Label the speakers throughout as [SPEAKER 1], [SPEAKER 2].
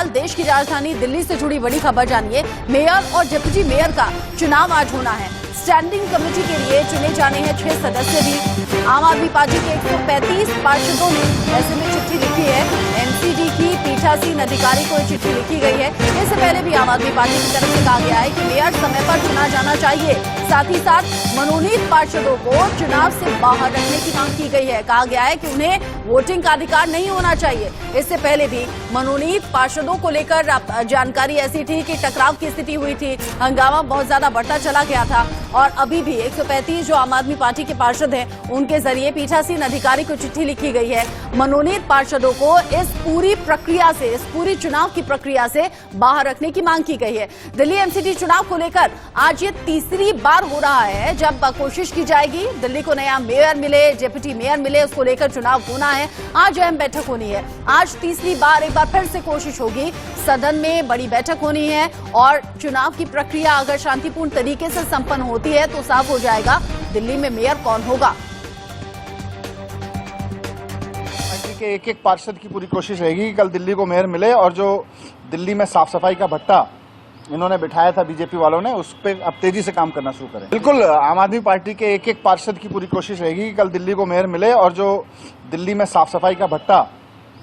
[SPEAKER 1] फिलहाल देश की राजधानी दिल्ली से जुड़ी बड़ी खबर जानिए। मेयर और डिप्टी मेयर का चुनाव आज होना है। स्टैंडिंग कमेटी के लिए चुने जाने हैं 6 सदस्य भी। आम आदमी पार्टी के 135 पार्षदों ने ऐसे में चिट्ठी लिखी है। एमसीडी की पीठासीन अधिकारी को चिट्ठी लिखी गई है। इससे पहले भी आम आदमी पार्टी की तरफ से कहा गया है कि मेयर समय पर चुना जाना चाहिए। साथ ही साथ मनोनीत पार्षदों को चुनाव से बाहर रखने की मांग की गई है। कहा गया है कि उन्हें वोटिंग का अधिकार नहीं होना चाहिए। इससे पहले भी मनोनीत पार्षदों को लेकर जानकारी ऐसी थी कि टकराव की स्थिति हुई थी, हंगामा बहुत ज्यादा बढ़ता चला गया था और अभी भी 135 जो आम आदमी पार्टी के पार्षद हैं उनके जरिए पीठासीन अधिकारी को चिट्ठी लिखी गई है। मनोनीत पार्षदों को इस पूरी प्रक्रिया से, इस पूरी चुनाव की प्रक्रिया से बाहर रखने की मांग की गई है। दिल्ली एमसीडी चुनाव को लेकर आज ये तीसरी बार हो रहा है जब कोशिश की जाएगी दिल्ली को नया मेयर मिले, डिप्टी मेयर मिले, उसको लेकर चुनाव होना है। आज अहम बैठक होनी है। आज तीसरी बार एक बार फिर से कोशिश होगी, सदन में बड़ी बैठक होनी है और चुनाव की प्रक्रिया अगर शांतिपूर्ण तरीके से संपन्न होती है तो साफ हो जाएगा दिल्ली में मेयर कौन होगा।
[SPEAKER 2] पार्टी के एक पार्षद की पूरी कोशिश रहेगी कि कल दिल्ली को मेयर मिले और जो दिल्ली में साफ सफाई का भट्टा इन्होंने बिठाया था बीजेपी वालों ने, उस पर अब तेजी से काम करना शुरू करें। बिल्कुल, आम आदमी पार्टी के एक पार्षद की पूरी कोशिश रहेगी कि कल दिल्ली को मेयर मिले और जो दिल्ली में साफ सफाई का भट्टा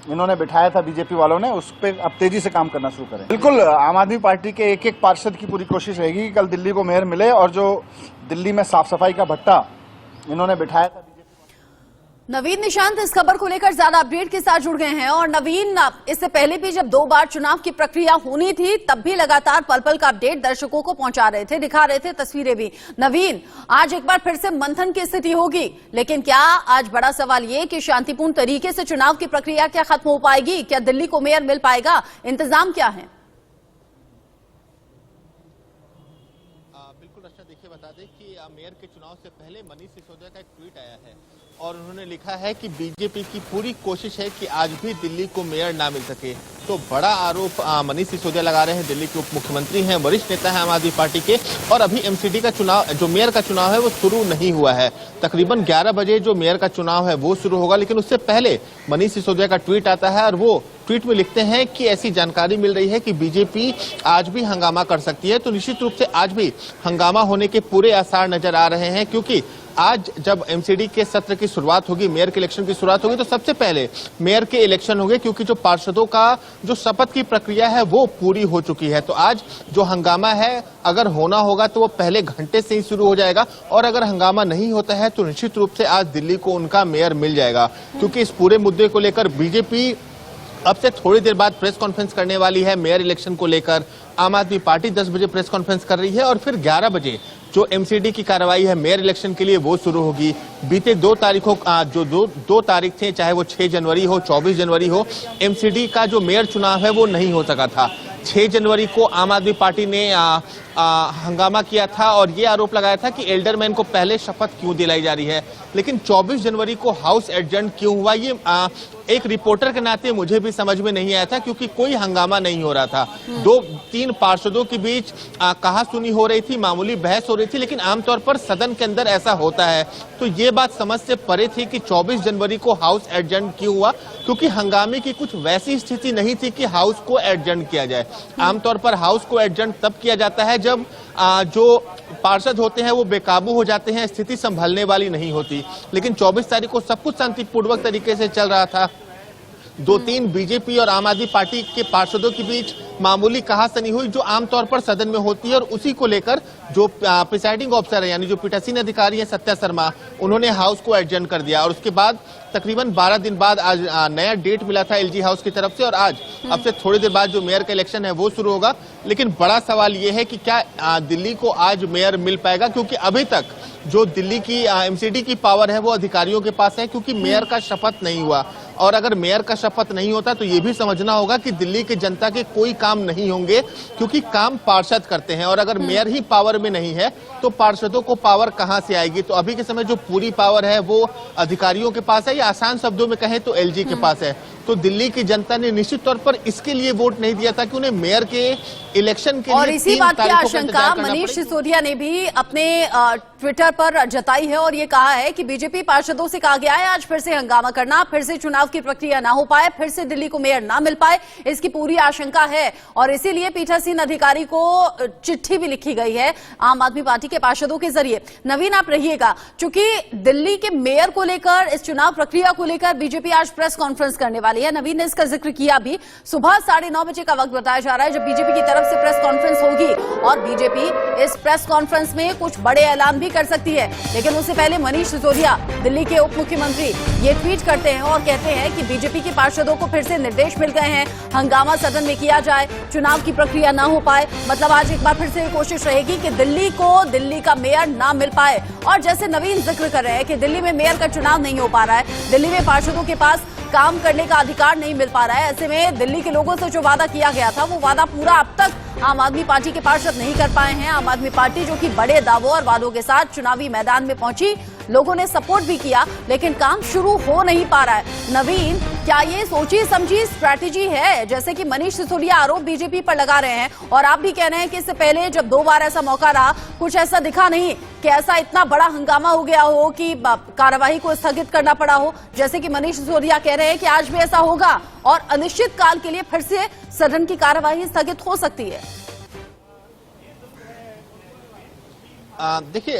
[SPEAKER 2] इन्होंने बिठाया था बीजेपी वालों ने, उस पर अब तेजी से काम करना शुरू करें। बिल्कुल, आम आदमी पार्टी के एक पार्षद की पूरी कोशिश रहेगी कि कल दिल्ली को मेयर मिले और जो दिल्ली में साफ सफाई का भट्टा इन्होंने बिठाया था।
[SPEAKER 1] नवीन निशांत इस खबर को लेकर ज्यादा अपडेट के साथ जुड़ गए हैं। और नवीन, इससे पहले भी जब 2 बार चुनाव की प्रक्रिया होनी थी तब भी लगातार पल पल का अपडेट दर्शकों को पहुंचा रहे थे, दिखा रहे थे तस्वीरें भी। नवीन, आज एक बार फिर से मंथन की स्थिति होगी, लेकिन क्या आज बड़ा सवाल ये कि शांतिपूर्ण तरीके से चुनाव की प्रक्रिया क्या खत्म हो पाएगी? क्या दिल्ली को मेयर मिल पाएगा? इंतजाम क्या है?
[SPEAKER 3] बिल्कुल रक्षा, देखिए बता दें कि मेयर के चुनाव से पहले मनीष सिसोदिया का एक ट्वीट आया है और उन्होंने लिखा है कि बीजेपी की पूरी कोशिश है कि आज भी दिल्ली को मेयर ना मिल सके। तो बड़ा आरोप मनीष सिसोदिया लगा रहे हैं। दिल्ली के उप मुख्यमंत्री हैं, वरिष्ठ नेता हैं आम आदमी पार्टी के, और अभी एमसीडी का चुनाव, जो मेयर का चुनाव है वो शुरू नहीं हुआ है। तकरीबन 11 बजे जो मेयर का चुनाव है वो शुरू होगा, लेकिन उससे पहले मनीष सिसोदिया का ट्वीट आता है और वो ट्वीट में लिखते हैं कि ऐसी जानकारी मिल रही है कि बीजेपी आज भी हंगामा कर सकती है। तो निश्चित रूप से आज भी हंगामा होने के पूरे आसार नजर आ रहे हैं, क्योंकि आज जब एमसीडी के सत्र की शुरुआत होगी, मेयर के इलेक्शन की शुरुआत होगी, तो सबसे पहले मेयर के इलेक्शन होंगे, क्योंकि जो पार्षदों का जो शपथ की प्रक्रिया है वो पूरी हो चुकी है। तो आज जो हंगामा है अगर होना होगा तो वो पहले घंटे से ही शुरू हो जाएगा, और अगर हंगामा नहीं होता है तो निश्चित रूप से आज दिल्ली को उनका मेयर मिल जाएगा। क्योंकि इस पूरे मुद्दे को लेकर बीजेपी अब से थोड़ी देर बाद प्रेस कॉन्फ्रेंस करने वाली है मेयर इलेक्शन को लेकर। आम आदमी पार्टी 10 बजे प्रेस कॉन्फ्रेंस कर रही है और फिर 11 बजे जो एमसीडी की कार्रवाई है मेयर इलेक्शन के लिए वो शुरू होगी। बीते 2 तारीखों जो दो तारीख थे, चाहे वो 6 जनवरी हो, 24 जनवरी हो, एमसीडी का जो मेयर चुनाव है वो नहीं हो सका था। 6 जनवरी को आम आदमी पार्टी ने हंगामा किया था और ये आरोप लगाया था कि एल्डरमैन को पहले शपथ क्यों दिलाई जा रही है। लेकिन 24 जनवरी को हाउस एडजर्न क्यों हुआ, ये एक रिपोर्टर के नाते मुझे भी समझ में नहीं आया था, क्योंकि कोई हंगामा नहीं हो रहा था। 2-3 पार्षदों के बीच कहा सुनी हो रही थी, मामूली बहस हो रही थी, लेकिन आमतौर पर सदन के अंदर ऐसा होता है। तो ये बात समझ से परे थी कि 24 जनवरी को हाउस एडजर्न क्यों हुआ, क्योंकि हंगामे की कुछ वैसी स्थिति नहीं थी कि हाउस को एडजर्न किया जाए। आमतौर पर हाउस को एडजर्न तब किया जाता है जब जो पार्षद होते हैं वो बेकाबू हो जाते हैं, स्थिति संभलने वाली नहीं होती। लेकिन 24 तारीख को सब कुछ शांतिपूर्वक तरीके से चल रहा था। 2-3 बीजेपी और आम आदमी पार्टी के पार्षदों के बीच मामूली कहासुनी हुई, जो आमतौर पर सदन में होती है, और उसी को लेकर जो प्रिसाइडिंग ऑफिसर है, यानी जो पीठासीन अधिकारी है सत्या शर्मा, उन्होंने हाउस को एडजर्न कर दिया। और उसके बाद तकरीबन 12 दिन बाद आज नया डेट मिला था एलजी हाउस की तरफ से, और आज अब से थोड़ी देर बाद जो मेयर का इलेक्शन है वो शुरू होगा। लेकिन बड़ा सवाल ये है कि क्या दिल्ली को आज मेयर मिल पाएगा, क्योंकि अभी तक जो दिल्ली की एमसीडी की पावर है वो अधिकारियों के पास है, क्योंकि मेयर का शपथ नहीं हुआ। और अगर मेयर का शपथ नहीं होता तो ये भी समझना होगा कि दिल्ली की जनता के कोई काम नहीं होंगे, क्योंकि काम पार्षद करते हैं। और अगर मेयर ही पावर में नहीं है तो पार्षदों को पावर कहां से आएगी? तो अभी के समय जो पूरी पावर है वो अधिकारियों के पास है, या आसान शब्दों में कहें तो एलजी के पास है। तो दिल्ली की जनता ने निश्चित तौर पर इसके लिए वोट नहीं दिया था कि उन्हें मेयर के इलेक्शन के
[SPEAKER 1] और
[SPEAKER 3] लिए
[SPEAKER 1] इसी
[SPEAKER 3] 3
[SPEAKER 1] बात की
[SPEAKER 3] तारीखों का
[SPEAKER 1] आशंका
[SPEAKER 3] इंतजार करना
[SPEAKER 1] मनीष
[SPEAKER 3] पड़ेगा।
[SPEAKER 1] सिसोदिया ने भी अपने ट्विटर पर जताई है और ये कहा है कि बीजेपी पार्षदों से कहा गया है आज फिर से हंगामा करना, फिर से चुनाव की प्रक्रिया ना हो पाए, फिर से दिल्ली को मेयर ना मिल पाए, इसकी पूरी आशंका है। और इसीलिए पीठासीन अधिकारी को चिट्ठी भी लिखी गई है आम आदमी पार्टी के पार्षदों के जरिए। नवीन, आप रहिएगा, क्योंकि दिल्ली के मेयर को लेकर, इस चुनाव प्रक्रिया को लेकर बीजेपी आज प्रेस कॉन्फ्रेंस करने वाली है। नवीन ने इसका जिक्र किया भी, सुबह 9:30 बजे का वक्त बताया जा रहा है जब बीजेपी की तरफ से प्रेस कॉन्फ्रेंस होगी और बीजेपी इस प्रेस कॉन्फ्रेंस में कुछ बड़े ऐलान भी कर सकती है। लेकिन उससे पहले मनीष सिसोदिया, दिल्ली के उप मुख्यमंत्री, ये ट्वीट करते हैं और कहते हैं कि बीजेपी के पार्षदों को फिर से निर्देश मिल गए हैं, हंगामा सदन में किया जाए, चुनाव की प्रक्रिया ना हो पाए। मतलब आज एक बार फिर से कोशिश रहेगी कि दिल्ली को दिल्ली का मेयर ना मिल पाए। और जैसे नवीन जिक्र कर रहे हैं कि दिल्ली में मेयर का चुनाव नहीं हो पा रहा है, दिल्ली में पार्षदों के पास काम करने का अधिकार नहीं मिल पा रहा है, ऐसे में दिल्ली के लोगों से जो वादा किया गया था वो वादा पूरा अब तक आम आदमी पार्टी के पार्षद नहीं कर पाए हैं। आम आदमी पार्टी जो कि बड़े दावों और वादों के साथ चुनावी मैदान में पहुंची, लोगों ने सपोर्ट भी किया, लेकिन काम शुरू हो नहीं पा रहा है। नवीन, क्या ये सोची समझी स्ट्रैटेजी है? जैसे कि मनीष सिसोदिया आरोप बीजेपी पर लगा रहे हैं और आप भी कह रहे हैं कि इससे पहले जब 2 बार ऐसा मौका रहा, कुछ ऐसा दिखा नहीं कि ऐसा इतना बड़ा हंगामा हो गया हो कि कार्यवाही को स्थगित करना पड़ा हो। जैसे कि मनीष सिसोदिया कह रहे हैं कि आज भी ऐसा होगा और अनिश्चित काल के लिए फिर से सदन की कार्यवाही स्थगित हो सकती है।
[SPEAKER 3] देखिए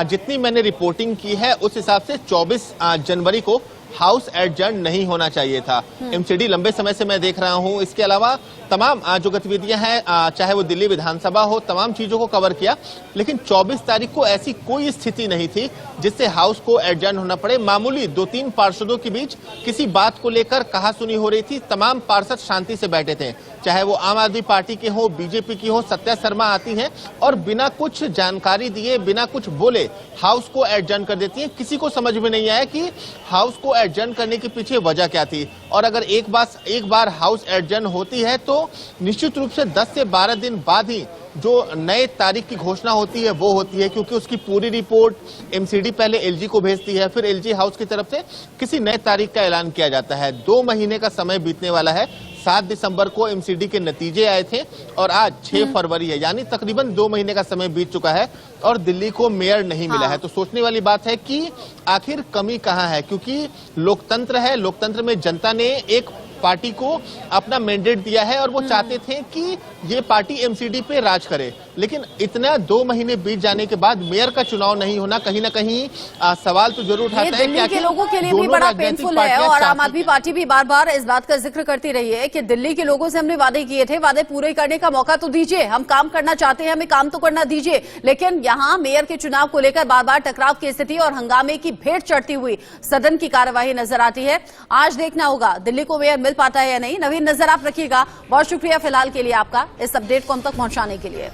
[SPEAKER 3] जितनी मैंने रिपोर्टिंग की है उस हिसाब से 24 जनवरी को हाउस एडजर्न नहीं होना चाहिए था। एमसीडी लंबे समय से मैं देख रहा हूं, इसके अलावा तमाम जो गतिविधियां हैं, चाहे वो दिल्ली विधानसभा हो, तमाम चीजों को कवर किया, लेकिन 24 तारीख को ऐसी कोई स्थिति नहीं थी जिससे हाउस को एडजर्न होना पड़े। मामूली 2-3 पार्षदों के बीच किसी बात को लेकर कहासुनी हो रही थी, तमाम पार्षद शांति से बैठे थे, चाहे वो आम आदमी पार्टी के हो, बीजेपी की हो। सत्या शर्मा आती हैं और बिना कुछ जानकारी दिए, बिना कुछ बोले हाउस को एडजर्न कर देती हैं। किसी को समझ में नहीं आया कि हाउस को एडजर्न करने के पीछे वजह क्या थी। और अगर एक बार हाउस एडजर्न होती है तो निश्चित रूप से 10 से 12 दिन बाद ही जो नए तारीख की घोषणा होती है वो होती है, क्योंकि उसकी पूरी रिपोर्ट एमसीडी पहले एलजी को भेजती है, फिर एलजी हाउस की तरफ से किसी नए तारीख का ऐलान किया जाता है। 2 महीने का समय बीतने वाला है। 7 दिसंबर को एमसीडी के नतीजे आए थे और आज 6 फरवरी है, यानी तकरीबन 2 महीने का समय बीत चुका है और दिल्ली को मेयर नहीं मिला है। तो सोचने वाली बात है कि आखिर कमी कहां है, क्योंकि लोकतंत्र है, लोकतंत्र में जनता ने एक पार्टी को अपना मैंडेट दिया है और वो चाहते थे कि ये पार्टी एमसीडी पे राज करे। लेकिन इतना 2 महीने बीत जाने के बाद मेयर का चुनाव नहीं होना कहीं ना कहीं सवाल तो जरूर उठाता है।
[SPEAKER 1] दिल्ली के लोगों के लिए भी बड़ा पेनफुल है और आम आदमी पार्टी भी बार बार इस बात का जिक्र करती रही है कि दिल्ली के लोगों से हमने वादे किए थे, वादे पूरे करने का मौका तो दीजिए, हम काम करना चाहते हैं, हमें काम तो करना दीजिए। लेकिन यहाँ मेयर के चुनाव को लेकर बार बार टकराव की स्थिति और हंगामे की भेंट चढ़ती हुई सदन की कार्यवाही नजर आती है। आज देखना होगा दिल्ली को मेयर मिल पाता है या नहीं। नवीन, नजर आप रखिएगा। बहुत शुक्रिया फिलहाल के लिए आपका, इस अपडेट को हम तक पहुंचाने के लिए।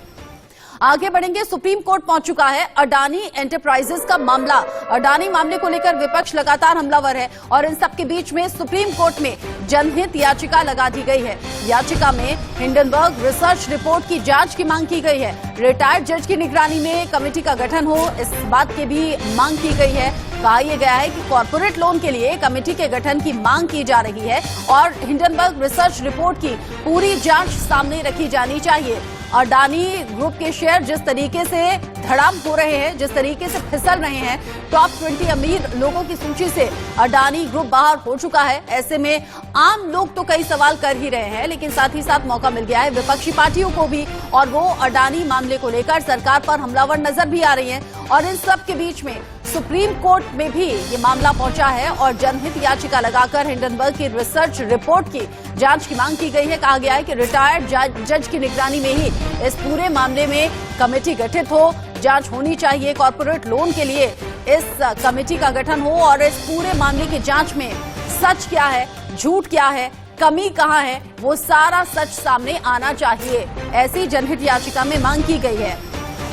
[SPEAKER 1] आगे बढ़ेंगे, सुप्रीम कोर्ट पहुंच चुका है अडानी एंटरप्राइजेस का मामला। अडानी मामले को लेकर विपक्ष लगातार हमलावर है और इन सब के बीच में सुप्रीम कोर्ट में जनहित याचिका लगा दी गई है। याचिका में हिंडनबर्ग रिसर्च रिपोर्ट की जांच की मांग की गई है। रिटायर्ड जज की निगरानी में कमेटी का गठन हो, इस बात की भी मांग की गई है। कहा यह गया है कि कॉर्पोरेट लोन के लिए कमेटी के गठन की मांग की जा रही है और हिंडनबर्ग रिसर्च रिपोर्ट की पूरी जांच सामने रखी जानी चाहिए। अडानी ग्रुप के शेयर जिस तरीके से धड़ाम हो रहे हैं, जिस तरीके से फिसल रहे हैं, टॉप 20 अमीर लोगों की सूची से अडानी ग्रुप बाहर हो चुका है। ऐसे में आम लोग तो कई सवाल कर ही रहे हैं, लेकिन साथ ही साथ मौका मिल गया है विपक्षी पार्टियों को भी और वो अडानी मामले को लेकर सरकार पर हमलावर नजर भी आ रही हैं। और इन सब के बीच में सुप्रीम कोर्ट में भी ये मामला पहुंचा है और जनहित याचिका लगाकर हिंडनबर्ग की रिसर्च रिपोर्ट की जांच की मांग की गई है। कहा गया है कि रिटायर्ड जज की निगरानी में ही इस पूरे मामले में कमेटी गठित हो, जांच होनी चाहिए। कॉर्पोरेट लोन के लिए इस कमेटी का गठन हो और इस पूरे मामले की जांच में सच क्या है, झूठ क्या है, कमी कहां है, वो सारा सच सामने आना चाहिए। ऐसी जनहित याचिका में मांग की गई है।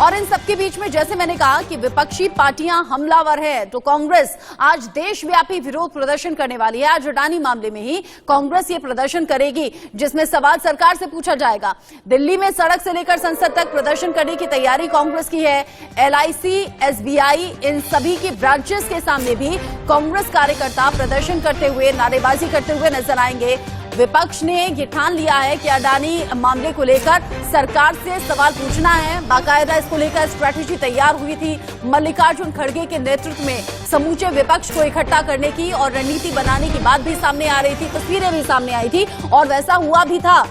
[SPEAKER 1] और इन सबके बीच में जैसे मैंने कहा कि विपक्षी पार्टियां हमलावर है, तो कांग्रेस आज देशव्यापी विरोध प्रदर्शन करने वाली है। आज अडानी मामले में ही कांग्रेस ये प्रदर्शन करेगी, जिसमें सवाल सरकार से पूछा जाएगा। दिल्ली में सड़क से लेकर संसद तक प्रदर्शन करने की तैयारी कांग्रेस की है। LIC, SBI, इन सभी की ब्रांचेस के सामने भी कांग्रेस कार्यकर्ता प्रदर्शन करते हुए, नारेबाजी करते हुए नजर आएंगे। विपक्ष ने ये ठान लिया है कि अडानी मामले को लेकर सरकार से सवाल पूछना है। बाकायदा इसको लेकर स्ट्रैटेजी तैयार हुई थी। मल्लिकार्जुन खड़गे के नेतृत्व में समूचे विपक्ष को इकट्ठा करने की और रणनीति बनाने की बात भी सामने आ रही थी, तस्वीरें भी सामने आई थी और वैसा हुआ भी था।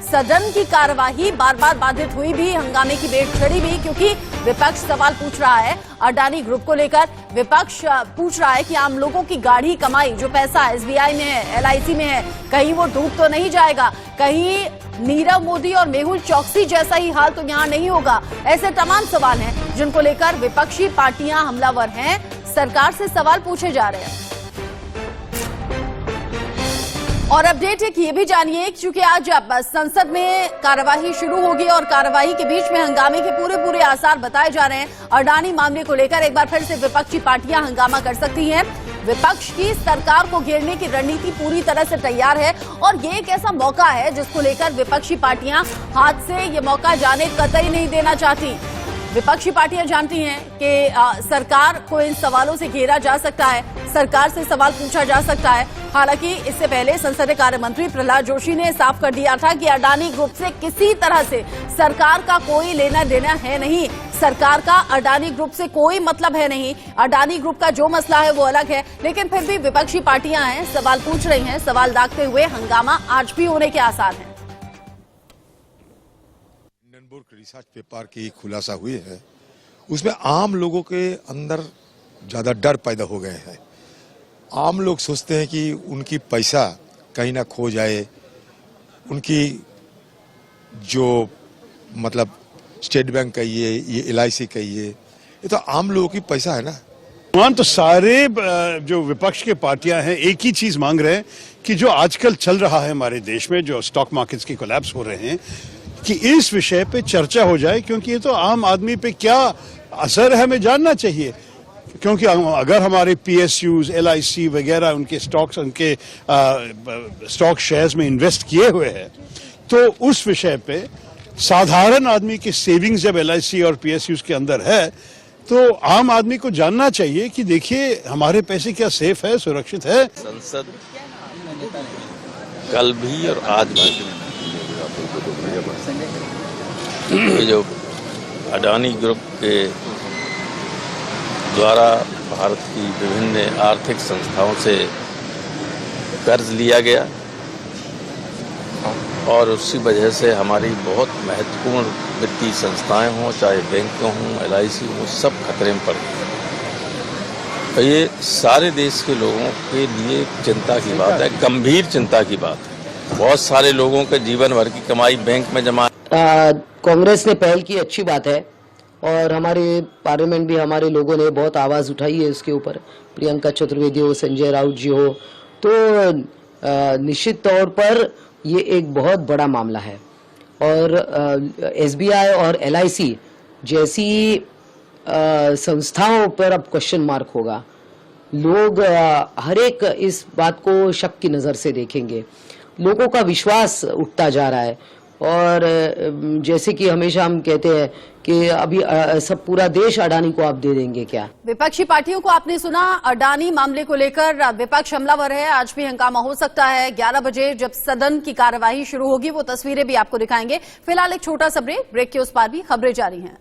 [SPEAKER 1] सदन की कार्यवाही बार बार बाधित हुई भी, हंगामे की बेट चढ़ी भी, क्योंकि विपक्ष सवाल पूछ रहा है अडानी ग्रुप को लेकर। विपक्ष पूछ रहा है कि आम लोगों की गाढ़ी कमाई, जो पैसा SBI में है, LIC में है, कहीं वो डूब तो नहीं जाएगा, कहीं नीरव मोदी और मेहुल चौकसी जैसा ही हाल तो यहां नहीं होगा। ऐसे तमाम सवाल हैं जिनको लेकर विपक्षी पार्टियां हमलावर हैं, सरकार से सवाल पूछे जा रहे हैं। और अपडेट है कि ये भी जानिए, क्योंकि आज संसद में कार्यवाही शुरू होगी और कार्यवाही के बीच में हंगामे के पूरे आसार बताए जा रहे हैं। अडानी मामले को लेकर एक बार फिर से विपक्षी पार्टियां हंगामा कर सकती हैं। विपक्ष की सरकार को घेरने की रणनीति पूरी तरह से तैयार है और ये एक ऐसा मौका है जिसको लेकर विपक्षी पार्टियां हाथ से ये मौका जाने कतई नहीं देना चाहती। विपक्षी पार्टियां जानती हैं कि सरकार को इन सवालों से घेरा जा सकता है, सरकार से सवाल पूछा जा सकता है। हालांकि इससे पहले संसदीय कार्य मंत्री प्रहलाद जोशी ने साफ कर दिया था कि अडानी ग्रुप से किसी तरह से सरकार का कोई लेना देना है नहीं, सरकार का अडानी ग्रुप से कोई मतलब है नहीं। अडानी ग्रुप का जो मसला है वो अलग है, लेकिन फिर भी विपक्षी पार्टियां हैं, सवाल पूछ रही हैं। सवाल दागते हुए हंगामा आज भी होने के आसार हैं।
[SPEAKER 4] हिंडनबर्ग रिसर्च पेपर की खुलासा हुई है, उसमें आम लोगों के अंदर ज्यादा डर पैदा हो गए हैं। आम लोग सोचते हैं कि उनकी पैसा कहीं ना खो जाए, उनकी जो मतलब स्टेट बैंक कहिए, ये LIC कहिए, ये तो आम लोगों की पैसा है ना।
[SPEAKER 5] तो सारे जो विपक्ष के पार्टियां हैं एक ही चीज मांग रहे हैं कि जो आजकल चल रहा है हमारे देश में, जो स्टॉक मार्केट्स की कोलैप्स हो रहे हैं, कि इस विषय पे चर्चा हो जाए, क्योंकि ये तो आम आदमी पे क्या असर है हमें जानना चाहिए। क्योंकि अगर हमारे PSUs, LIC वगैरह उनके स्टॉक्स, उनके स्टॉक शेयर्स में इन्वेस्ट किए हुए हैं, तो उस विषय पे साधारण आदमी की सेविंग्स जब LIC और PSUs के अंदर है, तो आम आदमी को जानना चाहिए कि देखिए हमारे पैसे क्या सेफ है, सुरक्षित है।
[SPEAKER 6] संसद कल भी और आज भी ये जो अडानी ग्रुप के द्वारा भारत की विभिन्न आर्थिक संस्थाओं से कर्ज लिया गया और उसी वजह से हमारी बहुत महत्वपूर्ण वित्तीय संस्थाएं हों, चाहे बैंक हों, LIC हों, सब खतरे में पड़ गए। तो ये सारे देश के लोगों के लिए चिंता की बात है, गंभीर चिंता की बात है। बहुत सारे लोगों के जीवन भर की कमाई बैंक में जमा।
[SPEAKER 7] कांग्रेस ने पहल की, अच्छी बात है, और हमारे पार्लियामेंट भी हमारे लोगों ने बहुत आवाज़ उठाई है इसके ऊपर। प्रियंका चतुर्वेदी हो, संजय राउत जी हो, तो निश्चित तौर पर ये एक बहुत बड़ा मामला है। और SBI और LIC जैसी संस्थाओं पर अब क्वेश्चन मार्क होगा। लोग हर एक इस बात को शक की नज़र से देखेंगे। लोगों का विश्वास उठता जा रहा है और जैसे कि हमेशा हम कहते हैं कि अभी सब पूरा देश अडानी को आप दे देंगे क्या।
[SPEAKER 1] विपक्षी पार्टियों को आपने सुना, अडानी मामले को लेकर विपक्ष हमलावर है। आज भी हंगामा हो सकता है। 11 बजे जब सदन की कार्यवाही शुरू होगी वो तस्वीरें भी आपको दिखाएंगे। फिलहाल एक छोटा सा ब्रेक के उस पार भी खबरें जारी हैं।